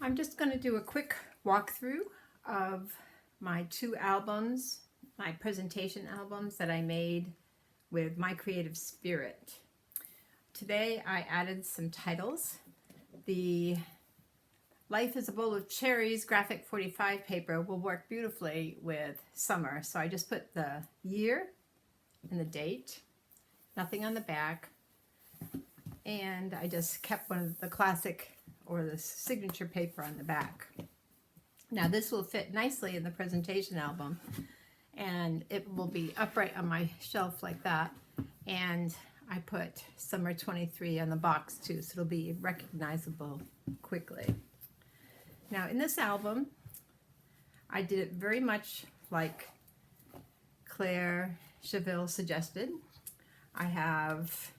I'm just going to do a quick walkthrough of my two albums, my presentation albums that I made with my creative spirit. Today I added some titles. The Life is a Bowl of Cherries graphic 45 paper will work beautifully with summer. So I just put the year and the date, nothing on the back, and I just kept one of the classic or the signature paper on the back. Now this will fit nicely in the presentation album, and it will be upright on my shelf like that. And I put Summer 23 on the box too, so it'll be recognizable quickly. Now in this album, I did it very much like Claire Cheville suggested. I have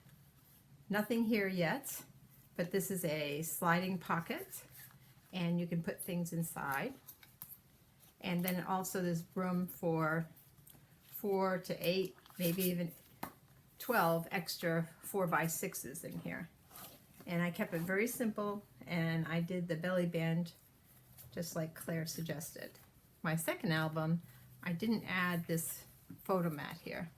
nothing here yet, but this is a sliding pocket and you can put things inside. And then also there's room for 4 to 8, maybe even 12 extra 4x6s in here. And I kept it very simple, and I did the belly band just like Claire suggested. My second album, I didn't add this photo mat here.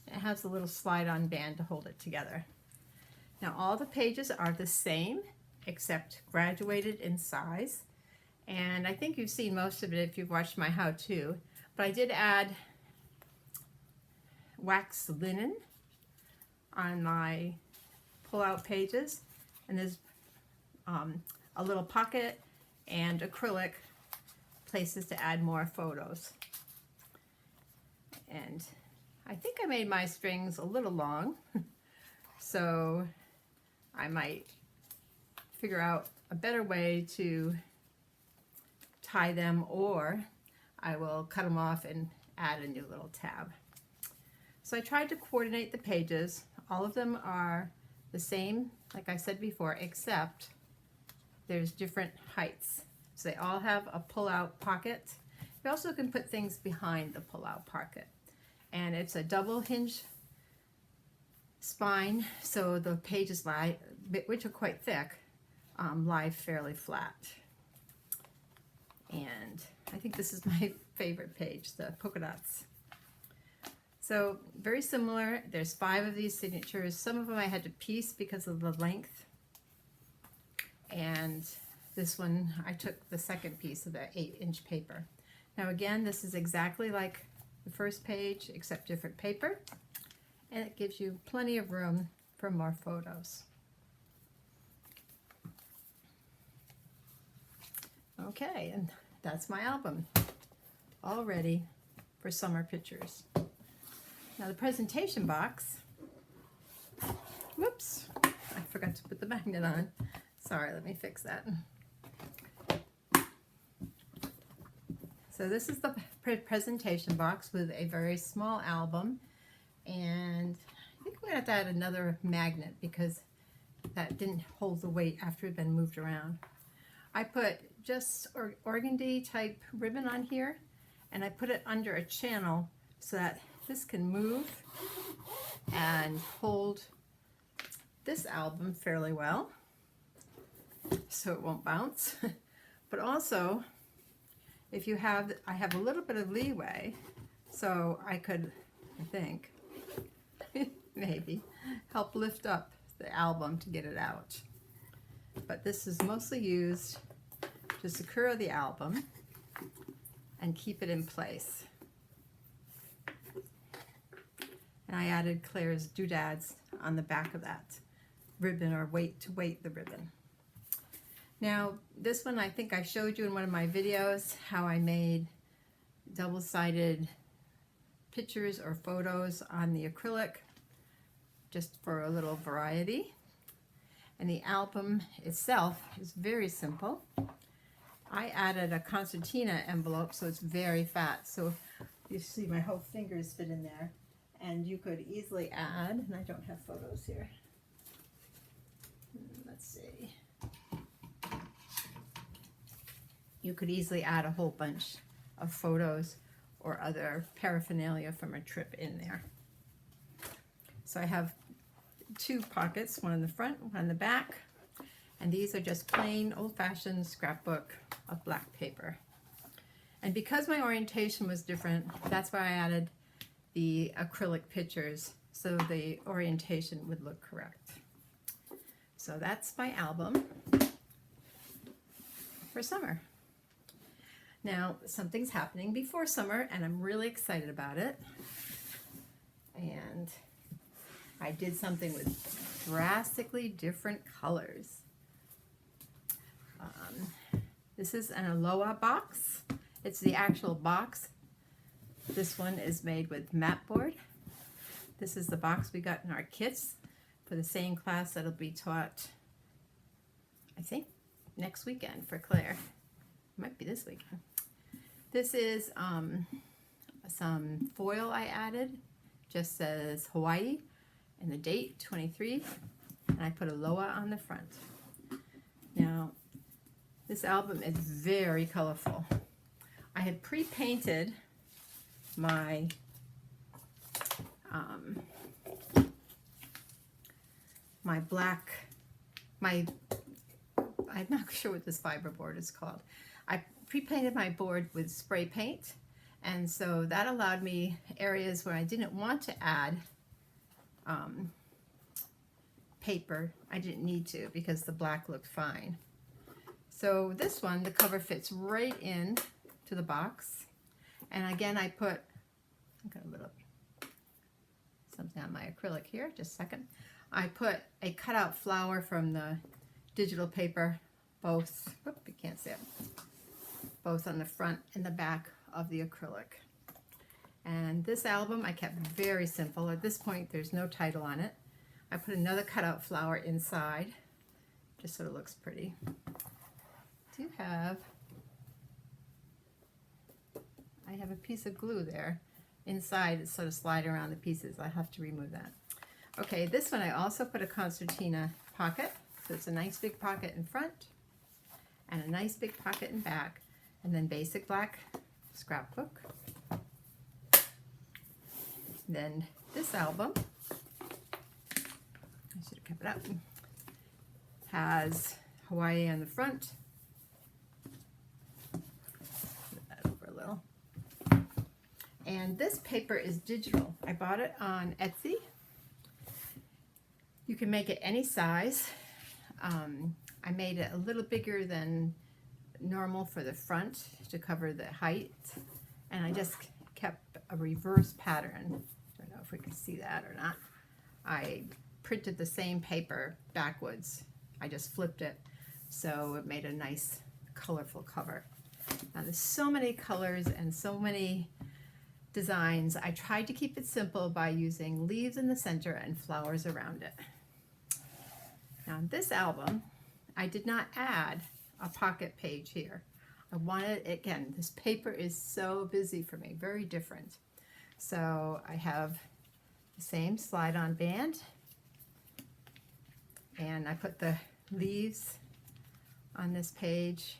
It has a little slide-on band to hold it together. Now all the pages are the same except graduated in size, and I think you've seen most of it if you've watched my how-to, but I did add wax linen on my pull-out pages, and there's a little pocket and acrylic places to add more photos. And I think I made my strings a little long, so I might figure out a better way to tie them, or I will cut them off and add a new little tab. So I tried to coordinate the pages. All of them are the same, like I said before, except there's different heights. So they all have a pull-out pocket. You also can put things behind the pull-out pocket. And it's a double hinge spine, so the pages lie, which are quite thick, lie fairly flat. And I think this is my favorite page, the polka dots. So very similar. There's 5 of these signatures. Some of them I had to piece because of the length. And this one, I took the second piece of the 8-inch paper. Now again, this is exactly like the first page, except different paper, and it gives you plenty of room for more photos. Okay, and that's my album, all ready for summer pictures. Now the presentation box, whoops, I forgot to put the magnet on. Sorry, let me fix that. So this is the presentation box with a very small album, and I think we're going to have to add another magnet because that didn't hold the weight after it had been moved around. I put just organdy type ribbon on here, and I put it under a channel so that this can move and hold this album fairly well so it won't bounce. But also, if you have, I have a little bit of leeway, so I could, I think, maybe help lift up the album to get it out. But this is mostly used to secure the album and keep it in place. And I added Claire's doodads on the back of that ribbon, or weight to weight the ribbon. Now this one, I think I showed you in one of my videos how I made double-sided pictures or photos on the acrylic, just for a little variety. And the album itself is very simple. I added a concertina envelope, so it's very fat, so you see my whole fingers fit in there. And you could easily add, and I don't have photos here. Let's see. You could easily add a whole bunch of photos or other paraphernalia from a trip in there. So I have 2 pockets, one in the front, one in the back, And these are just plain old-fashioned scrapbook of black paper. And because my orientation was different, that's why I added the acrylic pictures so the orientation would look correct. So that's my album for summer. Now, something's happening before summer, and I'm really excited about it. And I did something with drastically different colors. This is an Aloha box. It's the actual box. This one is made with mat board. This is the box we got in our kits for the same class that'll be taught, I think, next weekend for Claire. Might be this weekend. This is some foil I added. Just says Hawaii and the date 23, and I put Aloha on the front. Now, this album is very colorful. I had pre-painted my I'm not sure what this fiberboard is called. I pre-painted my board with spray paint, and so that allowed me areas where I didn't want to add paper. I didn't need to because the black looked fine. So this one, the cover fits right in to the box. And again, I put, I'm going to put something on my acrylic here, just a second. I put a cutout flower from the digital paper, both, whoop, you can't see it, both on the front and the back of the acrylic. And this album I kept very simple. At this point, there's no title on it. I put another cutout flower inside, just so it looks pretty. I have a piece of glue there inside. It's sort of sliding around the pieces. I have to remove that. Okay, this one I also put a concertina pocket. So it's a nice big pocket in front and a nice big pocket in back. And then basic black scrapbook. Then this album, I should have kept it up, has Hawaii on the front. And this paper is digital. I bought it on Etsy. You can make it any size. I made it a little bigger than normal for the front to cover the height. And I just kept a reverse pattern. I don't know if we can see that or not. I printed the same paper backwards. I just flipped it, so it made a nice colorful cover. Now there's so many colors and so many designs. I tried to keep it simple by using leaves in the center and flowers around it. Now this album, I did not add a pocket page here. I wanted, again, this paper is so busy for me, very different. So I have the same slide-on band, and I put the leaves on this page,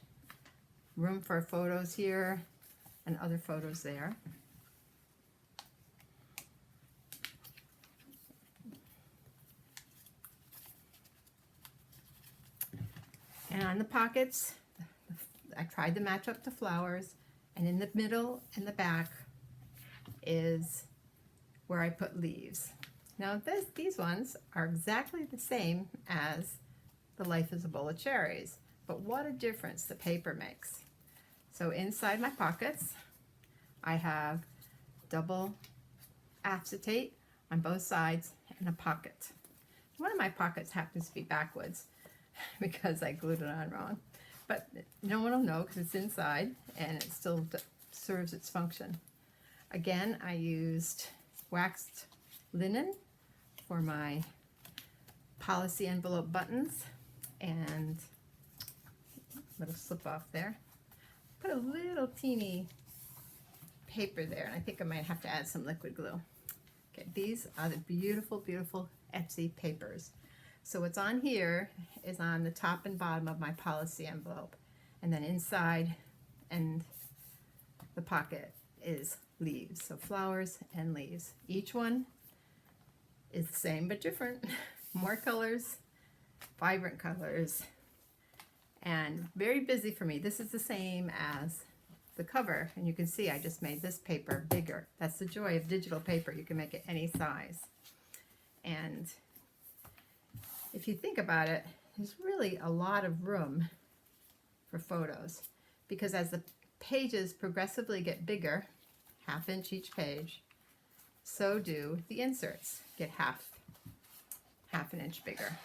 room for photos here, and other photos there. And on the pockets, I tried to match up the flowers, and in the middle and the back is where I put leaves. Now these ones are exactly the same as the Life is a Bowl of Cherries, but what a difference the paper makes. So inside my pockets, I have double acetate on both sides and a pocket. One of my pockets happens to be backwards because I glued it on wrong, but no one will know because it's inside and it still serves its function. Again, I used waxed linen for my policy envelope buttons, and little slip off there. Put a little teeny paper there, and I think I might have to add some liquid glue. Okay, these are the beautiful, beautiful Etsy papers. So what's on here is on the top and bottom of my policy envelope, and then inside and the pocket is leaves. So flowers and leaves. Each one is the same but different. More colors, vibrant colors, and very busy for me. This is the same as the cover, and you can see I just made this paper bigger. That's the joy of digital paper. You can make it any size. And if you think about it, there's really a lot of room for photos, because as the pages progressively get bigger, ½ inch each page, so do the inserts get half an inch bigger.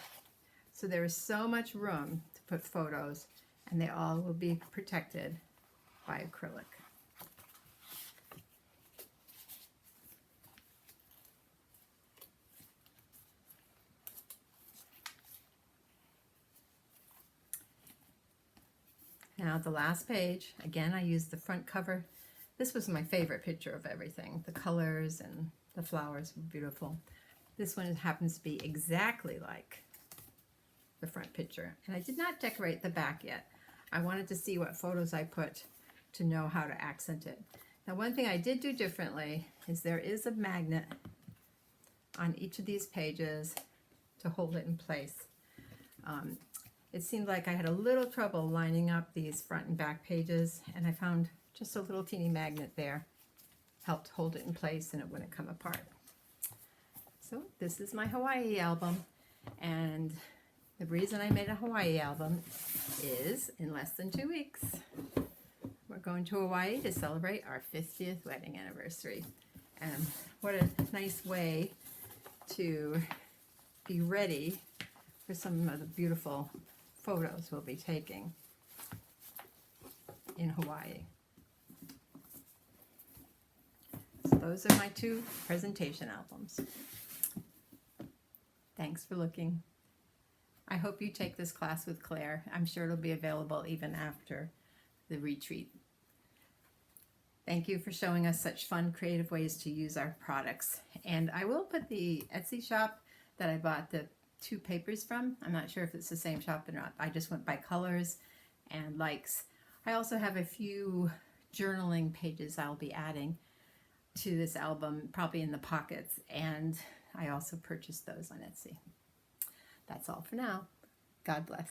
So there is so much room to put photos, and they all will be protected by acrylic. Now the last page, again I used the front cover. This was my favorite picture of everything. The colors and the flowers were beautiful. This one happens to be exactly like the front picture. And I did not decorate the back yet. I wanted to see what photos I put to know how to accent it. Now one thing I did do differently is there is a magnet on each of these pages to hold it in place. It seemed like I had a little trouble lining up these front and back pages, and I found just a little teeny magnet there helped hold it in place and it wouldn't come apart. So this is my Hawaii album, and the reason I made a Hawaii album is in less than 2 weeks we're going to Hawaii to celebrate our 50th wedding anniversary. And what a nice way to be ready for some of the beautiful photos we'll be taking in Hawaii. So those are my 2 presentation albums. Thanks for looking. I hope you take this class with Claire. I'm sure it'll be available even after the retreat. Thank you for showing us such fun, creative ways to use our products. And I will put the Etsy shop that I bought the 2 papers from. I'm not sure if it's the same shop or not. I just went by colors and likes. I also have a few journaling pages I'll be adding to this album, probably in the pockets, and I also purchased those on Etsy. That's all for now. God bless.